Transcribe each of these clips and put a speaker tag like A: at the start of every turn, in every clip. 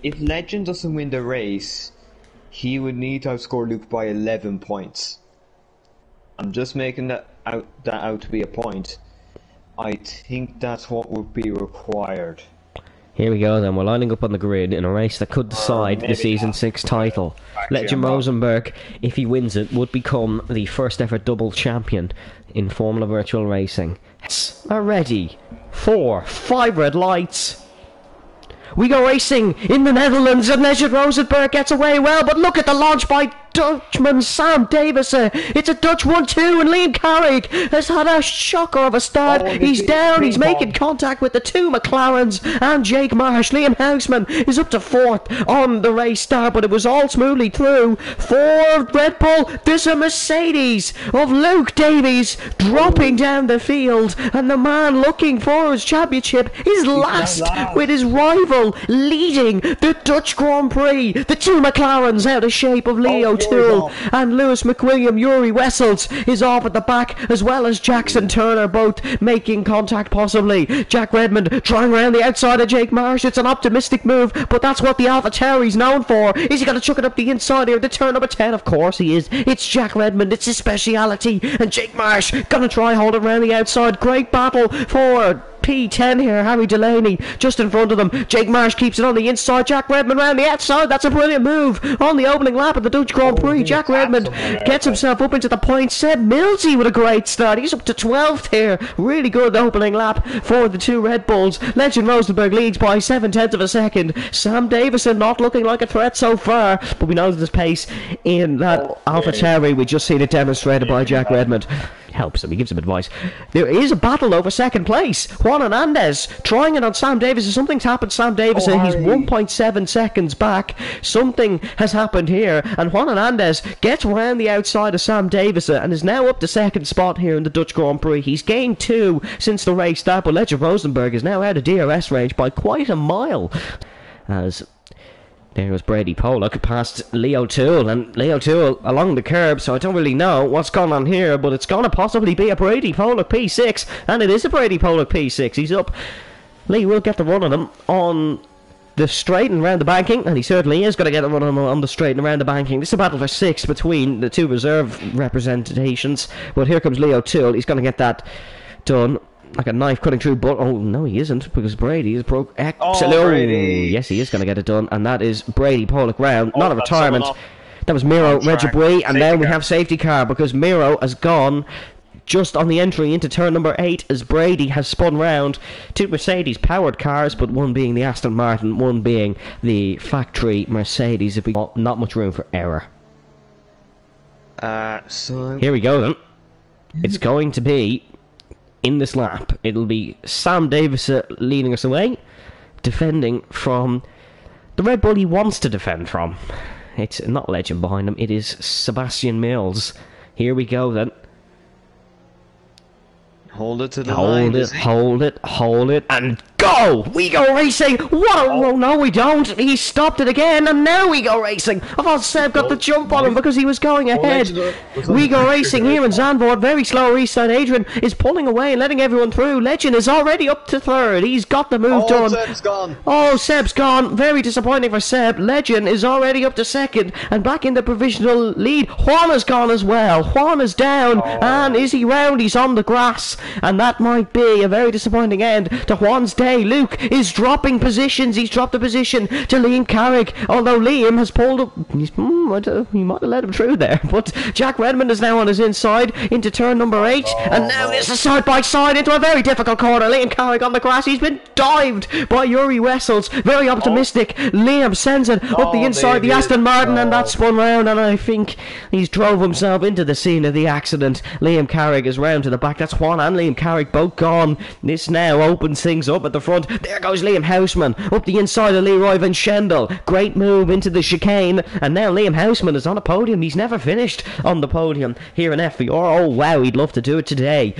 A: if Legend doesn't win the race, he would need to outscore Luke by 11 points. I'm just making that out to be a point. I think that's what would be required.
B: Here we go then, we're lining up on the grid in a race that could decide the Season 6 title. Legend Rosenberg, if he wins it, would become the first ever double champion in Formula Virtual Racing. Are ready. 4, 5 red lights. We go racing in the Netherlands, and Legend Rosenberg gets away well, but look at the launch by Dutchman Sam Davison. It's a Dutch 1-2, and Liam Carrick has had a shocker of a start. He's down, he's making contact with the two McLarens and Jake Marsh. Liam Houseman is up to 4th on the race start, but it was all smoothly through. For Red Bull, there's a Mercedes of Luke Davies dropping down the field, and the man looking for his championship is last with his rival leading the Dutch Grand Prix. The two McLarens out of shape of Leo Toole and Lewis McWilliam. Yuri Wessels is off at the back, as well as Jackson Turner, both making contact possibly. Jack Redmond trying around the outside of Jake Marsh. It's an optimistic move, but that's what the AlphaTauri's known for. Is he going to chuck it up the inside here to turn number 10? Of course he is. It's Jack Redmond, it's his speciality, and Jake Marsh gonna try hold it around the outside. Great battle for P10 here. Harry Delaney just in front of them. Jake Marsh keeps it on the inside. Jack Redmond round the outside. That's a brilliant move on the opening lap of the Dutch Grand Prix. Jack Redmond gets himself up into the points. Seb Millsy with a great start. He's up to 12th here. Really good opening lap for the two Red Bulls. Legend Rosenberg leads by 7/10 of a second. Sam Davison not looking like a threat so far, but we know there's pace in that AlphaTauri. We just seen it demonstrated by Jack Redmond. Helps him, he gives him advice. There is a battle over second place. Juan Hernandez trying it on Sam Davison. Something's happened. Sam Davison, he's 1.7 seconds back. Something has happened here, and Juan Hernandez gets around the outside of Sam Davison and is now up to second spot here in the Dutch Grand Prix. He's gained 2 since the race start, but Legend Rosenberg is now out of DRS range by quite a mile. As there was Brady Pollock past Leo Toole, and Leo Toole along the curb, so I don't really know what's going on here, but it's going to possibly be a Brady Pollock P6, and it is a Brady Pollock P6. He's up. Lee will get the run on him on the straight and round the banking, and he certainly is going to get the run on the straight and around the banking. This is a battle for 6 between the two reserve representations, but here comes Leo Toole. He's going to get that done like a knife cutting through, but oh no, he isn't, because Brady is broke. Absolutely, yes, he is going to get it done, and that is Brady Pollock round, not a retirement. That was Miro Regibui, and now we have safety car because Miro has gone just on the entry into turn number 8 as Brady has spun round. 2 Mercedes powered cars, but one being the Aston Martin, one being the factory Mercedes. If we got not much room for error.
A: So
B: here we go then. It's going to be, in this lap, it'll be Sam Davison leading us away, defending from the Red Bull he wants to defend from. It's not Legend behind him, it is Sebastian Mills. Here we go then.
A: Hold it to the line.
B: Hold it, and go! We go racing! What a... Oh, no, we don't. He stopped it again, and now we go racing. I thought Seb got the jump on him because he was going ahead. We go racing here in Zandvoort. Very slow restart. Adrian is pulling away and letting everyone through. Legend is already up to 3rd. He's got the move done.
A: Seb's gone.
B: Oh, Seb's gone. Very disappointing for Seb. Legend is already up to 2nd and back in the provisional lead. Juan has gone as well. Juan is down, and is he round? He's on the grass, and that might be a very disappointing end to Juan's day. Luke is dropping positions. He's dropped a position to Liam Carrick, although Liam has pulled up. He might have let him through there, but Jack Redmond is now on his inside into turn number 8, and now there's a side by side into a very difficult corner. Liam Carrick on the grass. He's been dived by Yuri Wessels. Very optimistic. Liam sends it up the inside the Aston Martin, and that spun round, and I think he's drove himself into the scene of the accident. Liam Carrick is round to the back. That's Juan and Liam Carrick both gone. This now opens things up at the front. There goes Liam Houseman up the inside of Leroy Van Schendel. Great move into the chicane, and now Liam Houseman is on a podium. He's never finished on the podium here in FVR. Oh wow, he'd love to do it today.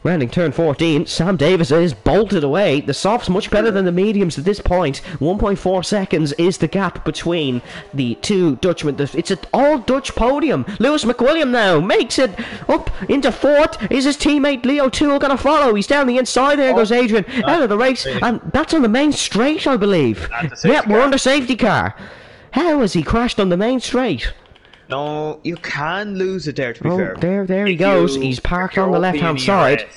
B: Rounding turn 14, Sam Davis is bolted away. The softs much better than the mediums at this point. 1.4 seconds is the gap between the two Dutchmen. It's an all-Dutch podium. Lewis McWilliam now makes it up into fourth. Is his teammate Leo Toole going to follow? He's down the inside. There goes Adrian out of the race. And that's on the main straight, I believe. Yeah, we're under safety car. How has he crashed on the main straight?
A: No, you can lose it there, to be fair.
B: There he goes. He's parked on the left-hand side.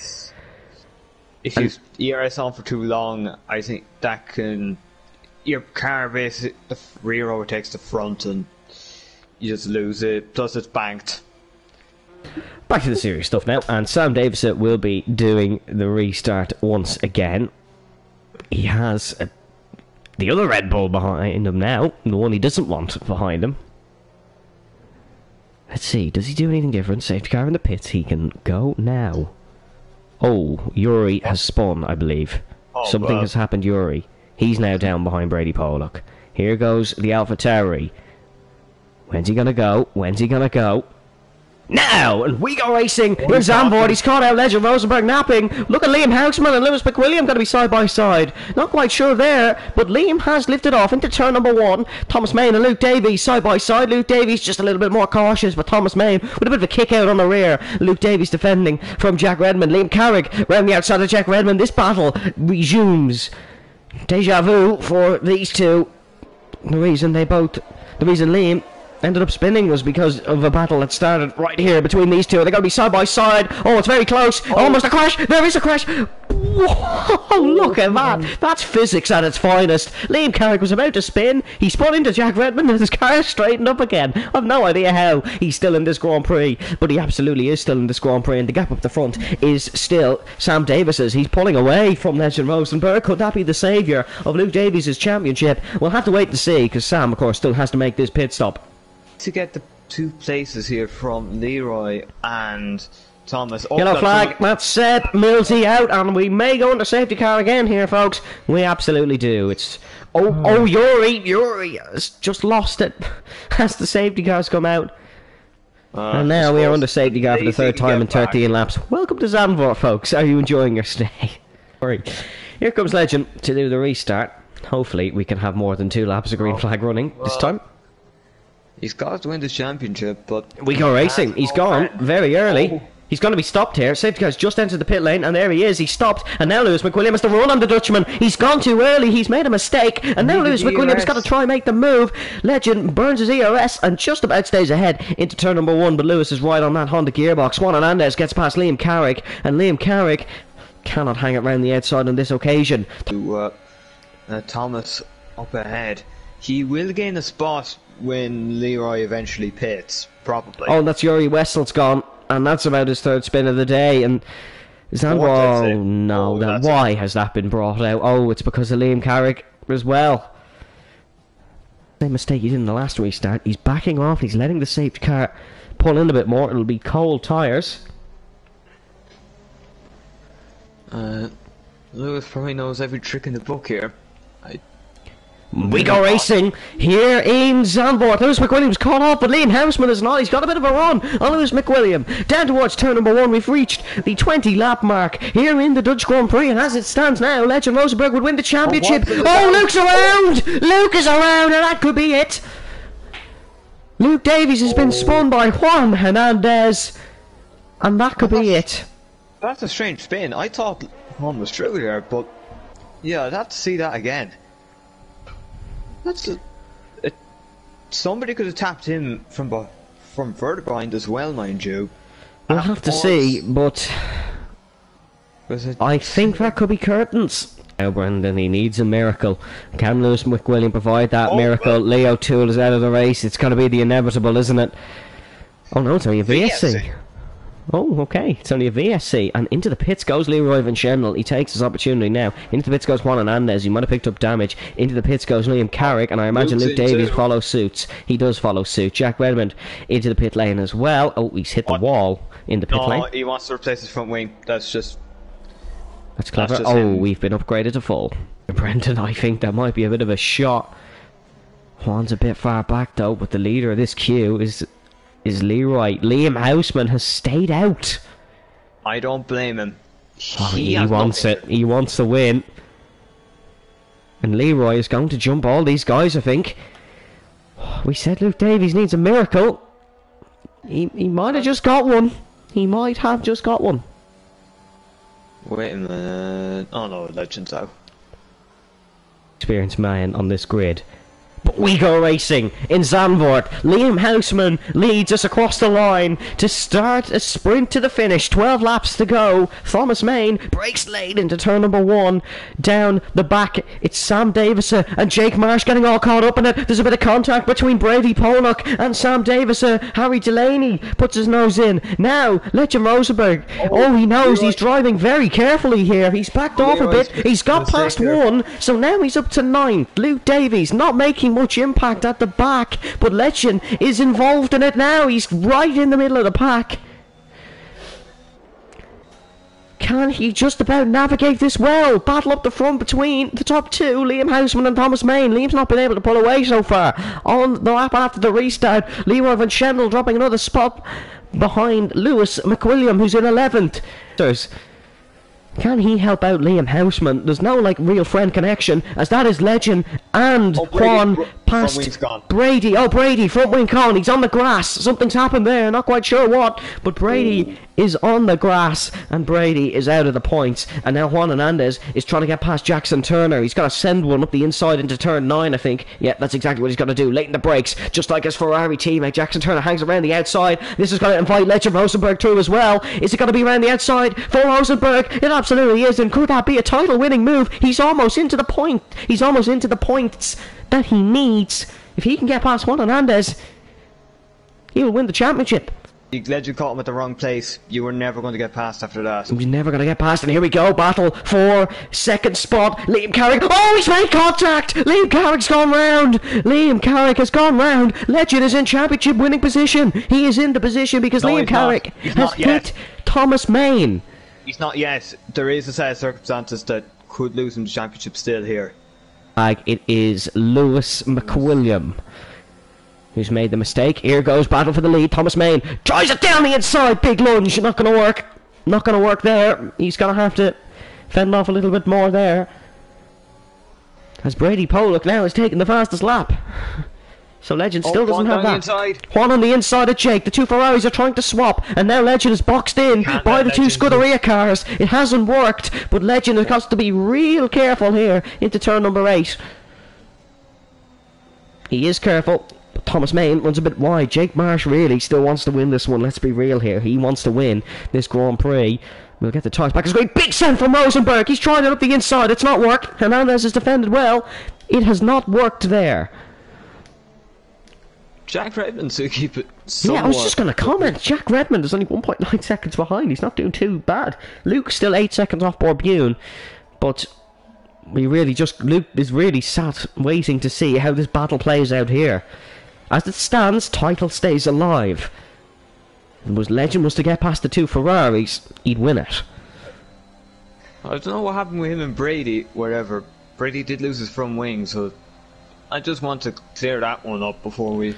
A: If you ERS on for too long, I think that can... Your car basically, the rear overtakes the front and you just lose it. Plus it's banked.
B: Back to the serious stuff now, and Sam Davis will be doing the restart once again. He has the other Red Bull behind him now, the one he doesn't want behind him. Let's see, does he do anything different? Safety car in the pits, he can go now. Oh, Yuri has spun, I believe. Something has happened, Yuri. He's now down behind Brady Pollock. Here goes the AlphaTauri. When's he gonna go? When's he gonna go? Now! And we go racing in Zandvoort. He's caught out Legend Rosenberg napping. Look at Liam Houseman and Lewis McWilliam going to be side by side. Not quite sure there, but Liam has lifted off into turn number 1. Thomas Main and Luke Davies side by side. Luke Davies just a little bit more cautious, but Thomas Main with a bit of a kick out on the rear. Luke Davies defending from Jack Redmond. Liam Carrick round the outside of Jack Redmond. This battle resumes. Deja vu for these two. The reason Liam ended up spinning was because of a battle that started right here between these two. They're going to be side by side. Oh, it's very close. Almost a crash. There is a crash. Whoa, look at that. That's physics at its finest. Liam Carrick was about to spin. He spun into Jack Redmond and his car straightened up again. I've no idea how he's still in this Grand Prix, but he absolutely is still in this Grand Prix, and the gap up the front is still Sam Davis's. He's pulling away from Legend Rosenberg. Could that be the saviour of Luke Davies' championship? We'll have to wait and see, because Sam, of course, still has to make this pit stop.
A: To get the 2 places here from Leroy and Thomas.
B: Yellow flag, that's Seb Millsy out, and we may go into safety car again here, folks. We absolutely do. It's Yuri has just lost it as the safety cars come out. And now we are under safety car for the 3rd time in 13 laps. Welcome to Zandvoort, folks. Are you enjoying your stay? Right. Here comes Legend to do the restart. Hopefully we can have more than 2 laps of green flag running this time.
A: He's got to win the championship, but...
B: We go racing. He's gone very early. He's going to be stopped here. Safety car's just entered the pit lane, and there he is. He's stopped, and now Lewis McWilliam has to run on the Dutchman. He's gone too early. He's made a mistake, and now Lewis McWilliam's got to try and make the move. Legend burns his ERS and just about stays ahead into turn number 1, but Lewis is right on that Honda gearbox. Juan Hernandez gets past Liam Carrick, and Liam Carrick cannot hang it around the outside on this occasion.
A: Thomas up ahead. He will gain a spot when Leroy eventually pits, probably.
B: Oh, that's Yuri Wessel's gone, and that's about his 3rd spin of the day. And Zandvoort, oh no, why has that been brought out? Oh, it's because of Liam Carrick as well. Same mistake he did in the last restart. He's backing off. He's letting the safety car pull in a bit more. It'll be cold tyres.
A: Lewis probably knows every trick in the book here.
B: We go racing here in Zandvoort. Lewis McWilliam's caught up, but Liam Houseman is not. He's got a bit of a run on Lewis McWilliam. Down towards turn number 1. We've reached the 20 lap mark here in the Dutch Grand Prix, and as it stands now, Legend Rosenberg would win the championship. Oh, Luke's around! Luke is around, and that could be it. Luke Davies has been spun by Juan Hernandez, and that could be it.
A: That's a strange spin. I thought Juan was through there, but yeah, I'd have to see that again. Somebody could have tapped him from further behind as well, mind you.
B: We'll have to see, but I think that could be curtains. Now, Brendan, he needs a miracle. Can Lewis McWilliam provide that miracle? Leo Toole is out of the race. It's going to be the inevitable, isn't it? Oh no, it's only a VSC. Oh, okay. It's only a VSC. And into the pits goes Leroy Van Schendel. He takes his opportunity now. Into the pits goes Juan Hernandez. He might have picked up damage. Into the pits goes Liam Carrick. And I imagine Luke Davies follows suit. He does follow suit. Jack Redmond into the pit lane as well. Oh, he's hit the wall in the pit lane.
A: He wants to replace his front wing. That's
B: clever. Oh, we've been upgraded to full. Brendan, I think that might be a bit of a shot. Juan's a bit far back though, but the leader of this queue is Leroy. Liam Houseman has stayed out.
A: I don't blame him.
B: He
A: has
B: wants
A: nothing.
B: it. He wants to win. And Leroy is going to jump all these guys, I think. We said Luke Davies needs a miracle. He might have just got one. He might have just got one.
A: Wait a minute. Oh no, Legends out.
B: Experienced man on this grid. But we go racing in Zandvoort. Liam Houseman leads us across the line to start a sprint to the finish. 12 laps to go. Thomas Main breaks late into turn number 1. Down the back, it's Sam Davison and Jake Marsh getting all caught up in it. There's a bit of contact between Brady Pollock and Sam Davison. Harry Delaney puts his nose in. Now, Legend Rosenberg. Oh, he knows he's driving very carefully here. He's backed off a bit. He's got past 1, so now he's up to 9th. Luke Davies not making much impact at the back, but Legend is involved in it now. He's right in the middle of the pack. Can he just about navigate this well? Battle up the front between the top 2, Liam Houseman and Thomas Main. Liam's not been able to pull away so far. On the lap after the restart, Leroy Van Schendel dropping another spot behind Lewis McWilliam, who's in 11th. Can he help out Liam Houseman? There's no real friend connection, as that is Legend and Juan past Brady. Oh, Brady, front wing gone. He's on the grass. Something's happened there. Not quite sure what, but Brady is on the grass, and Brady is out of the points. And now Juan Hernandez is trying to get past Jackson Turner. He's got to send one up the inside into turn 9, I think. Yeah, that's exactly what he's got to do. Late in the brakes, just like his Ferrari teammate. Jackson Turner hangs around the outside. This is going to invite Legend Rosenberg through as well. Is it going to be around the outside for Rosenberg? It absolutely is. And could that be a title-winning move? He's almost into the point. He's almost into the points that he needs. If he can get past Juan Hernandez, he will win the championship.
A: Legend caught him at the wrong place. You were never going to get past after that.
B: He was never going to get past, and here we go. Battle for second spot. Liam Carrick. Oh, he's made contact. Liam Carrick's gone round. Liam Carrick has gone round. Legend is in championship winning position. He is in the position because Liam Carrick has hit Thomas Main.
A: He's not yet. There is a set of circumstances that could lose him the championship still here.
B: It is Lewis McWilliam who's made the mistake. Here goes battle for the lead. Thomas Main tries it down the inside. Big lunge. Not going to work. Not going to work there. He's going to have to fend off a little bit more there. As Brady Pollock now is taking the fastest lap. So Legend still doesn't have that. Juan on the inside of Jake. The two Ferraris are trying to swap, and now Legend is boxed in by the two Scuderia cars. It hasn't worked, but Legend has got to be real careful here into turn number 8. He is careful. But Thomas Main runs a bit wide. Jake Marsh really still wants to win this one. Let's be real here. He wants to win this Grand Prix. We'll get the tyres back. It's a great big send from Rosenberg. He's trying it up the inside. It's not worked. Hernandez has defended well. It has not worked there.
A: Jack Redmond to keep it somewhat.
B: Yeah, I was just going to comment. Jack Redmond is only 1.9 seconds behind. He's not doing too bad. Luke's still 8 seconds off Borbune, but Luke is really sat waiting to see how this battle plays out here. As it stands, title stays alive. If Legend was to get past the two Ferraris, he'd win it.
A: I don't know what happened with him and Brady, wherever. Brady did lose his front wing, so I just want to clear that one up before we...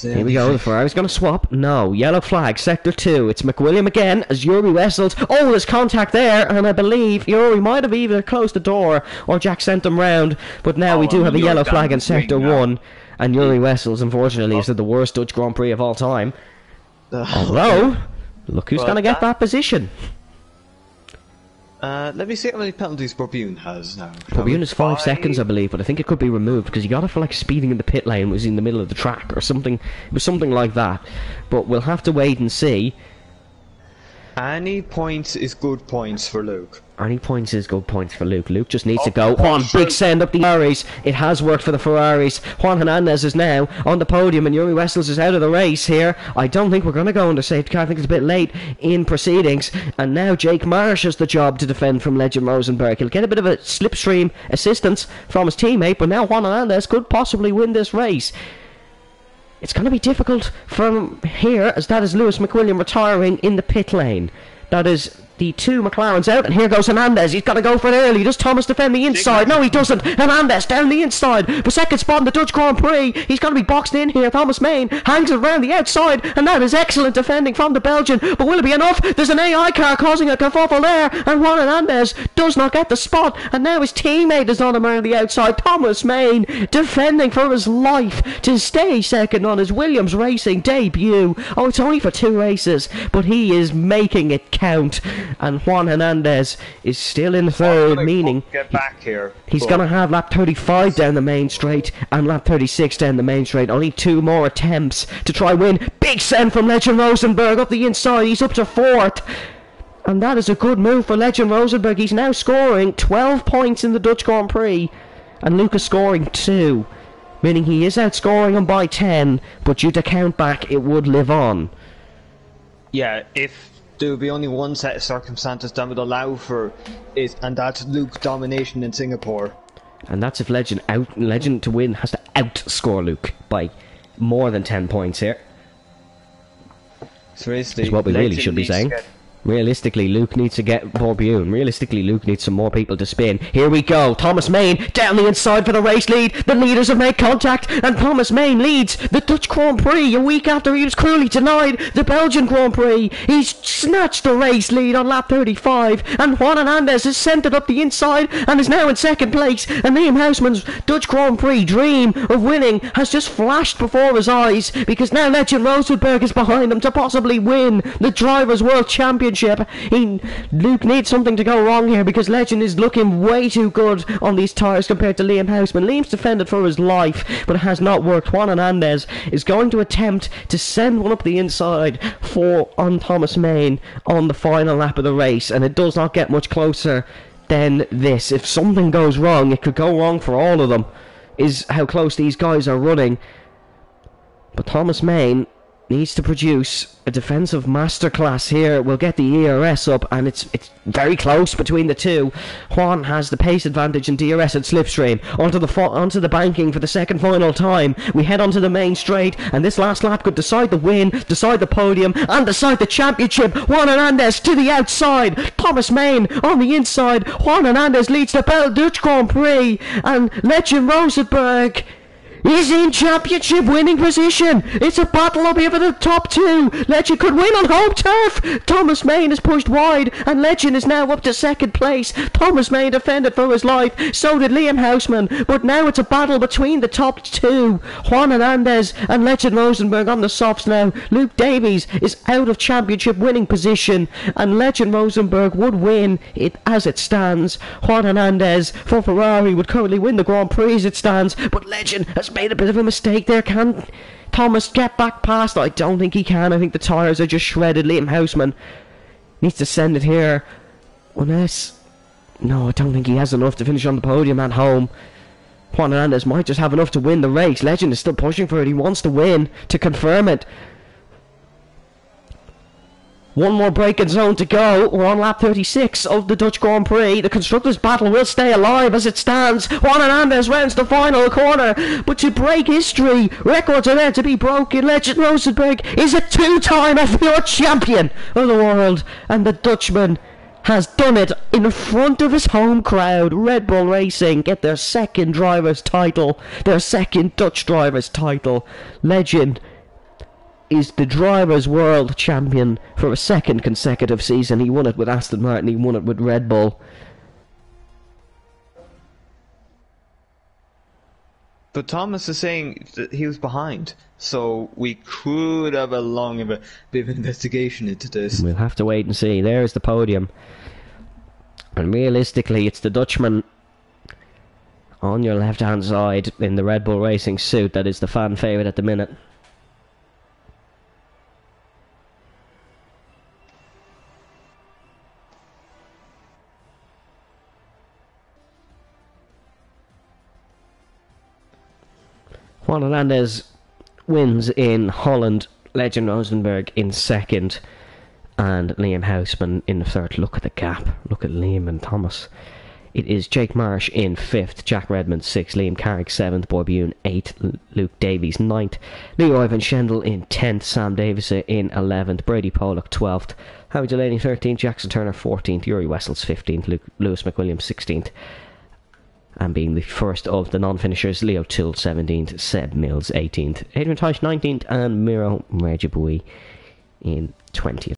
B: Here we go, the Ferrari's going to swap. No, yellow flag, sector 2. It's McWilliam again as Yuri Wessels. Oh, there's contact there, and I believe Yuri might have either closed the door or Jack sent him round. But now we do have a yellow flag in sector 1, and Yuri Wessels, unfortunately, is the worst Dutch Grand Prix of all time. Although, look who's going to get that position.
A: Let me see how many penalties Borbune has now.
B: Borbune is 5 seconds, I believe, but I think it could be removed because he got it for speeding in the pit lane, was in the middle of the track or something. It was something like that. But we'll have to wait and see.
A: Any points is good points for Luke.
B: Any points is good points for Luke. Luke just needs to go. Juan, big send up the Ferraris. It has worked for the Ferraris. Juan Hernandez is now on the podium and Yuri Wessels is out of the race here. I don't think we're going to go under safety car. I think it's a bit late in proceedings. And now Jake Marsh has the job to defend from Legend Rosenberg. He'll get a bit of a slipstream assistance from his teammate, but now Juan Hernandez could possibly win this race. It's going to be difficult from here, as that is Lewis McWilliam retiring in the pit lane. That is the two McLarens out, and here goes Hernandez. He's got to go for it early. Does Thomas defend the inside? No, he doesn't. Hernandez down the inside for second spot in the Dutch Grand Prix. He's got to be boxed in here. Thomas Main hangs it around the outside, and that is excellent defending from the Belgian. But will it be enough? There's an AI car causing a kerfuffle there, and Juan Hernandez does not get the spot, and now his teammate is on him around the outside. Thomas Main defending for his life to stay second on his Williams Racing debut. Oh, it's only for 2 races, but he is making it count, and Juan Hernandez is still in third, meaning
A: get back here.
B: He's going to have lap 35 down the main straight and lap 36 down the main straight. Only 2 more attempts to try win. Big send from Legend Rosenberg up the inside. He's up to 4th. And that is a good move for Legend Rosenberg. He's now scoring 12 points in the Dutch Grand Prix, and Lucas scoring 2. Meaning he is outscoring him by 10, but due to count back, it would live on.
A: Yeah, if there would be only one set of circumstances that would allow for it, and that's Luke domination in Singapore.
B: And that's if Legend to win has to outscore Luke by more than 10 points here.
A: So
B: that's what we really should be saying. Realistically, Luke needs to get Borbune. Realistically, Luke needs some more people to spin. Here we go. Thomas Main down the inside for the race lead. The leaders have made contact, and Thomas Main leads the Dutch Grand Prix a week after he was cruelly denied the Belgian Grand Prix. He's snatched the race lead on lap 35, and Juan Hernandez has sent it up the inside and is now in second place. And Liam Houseman's Dutch Grand Prix dream of winning has just flashed before his eyes, because now Legend Rosenberg is behind him to possibly win the Drivers' World Championship. Luke needs something to go wrong here, because Legend is looking way too good on these tyres compared to Liam Houseman. Liam's defended for his life, but it has not worked. Juan Hernandez is going to attempt to send one up the inside on Thomas Main on the final lap of the race, and it does not get much closer than this. If something goes wrong, it could go wrong for all of them, is how close these guys are running. But Thomas Main needs to produce a defensive masterclass here. We'll get the ERS up, and it's very close between the two. Juan has the pace advantage in DRS and slipstream. Onto the banking for the second final time. We head onto the main straight, and this last lap could decide the win, decide the podium, and decide the championship. Juan Hernandez to the outside. Thomas Main on the inside. Juan Hernandez leads the Dutch Grand Prix, and Legend Rosenberg is in championship winning position. It's a battle up here for the top 2. Legend could win on home turf. Thomas Main is pushed wide, and Legend is now up to second place. Thomas Main defended for his life, so did Liam Houseman, but now it's a battle between the top 2. Juan Hernandez and Legend Rosenberg on the softs now. Luke Davies is out of championship winning position, and Legend Rosenberg would win it as it stands. Juan Hernandez for Ferrari would currently win the Grand Prix as it stands, but Legend has made a bit of a mistake there. Can Thomas get back past? I don't think he can. I think the tyres are just shredded. Liam Houseman needs to send it here. Unless... No, I don't think he has enough to finish on the podium at home. Juan Hernandez might just have enough to win the race. Legend is still pushing for it. He wants to win to confirm it. One more braking zone to go. We're on lap 36 of the Dutch Grand Prix. The Constructors' battle will stay alive as it stands. Juan Hernandez rounds the final corner. But to break history, records are there to be broken. Legend Rosenberg is a 2-time FVR champion of the world. And the Dutchman has done it in front of his home crowd. Red Bull Racing get their second driver's title. Their second Dutch driver's title. Legend is the Drivers' World Champion for a second consecutive season. He won it with Aston Martin, he won it with Red Bull.
A: But Thomas is saying that he was behind, so we could have a bit of investigation into this.
B: We'll have to wait and see. There's the podium. And realistically, it's the Dutchman on your left-hand side in the Red Bull Racing suit that is the fan favourite at the minute. Juan Hernandez wins in Holland, Legend Rosenberg in second, and Liam Houseman in third. Look at the gap. Look at Liam and Thomas. it is Jake Marsh in 5th, Jack Redmond 6th, Liam Carrick 7th, Boy Bune 8th, Luke Davies 9th, Leo Ivan Schendel in 10th, Sam Davis in 11th, Brady Pollock 12th, Howie Delaney 13th, Jackson Turner 14th, Yuri Wessels 15th, Lewis McWilliams 16th, and being the first of the non-finishers, Leo Till 17th, Seb Mills 18th, Adrian Tyche 19th, and Miro Merjabui in 20th.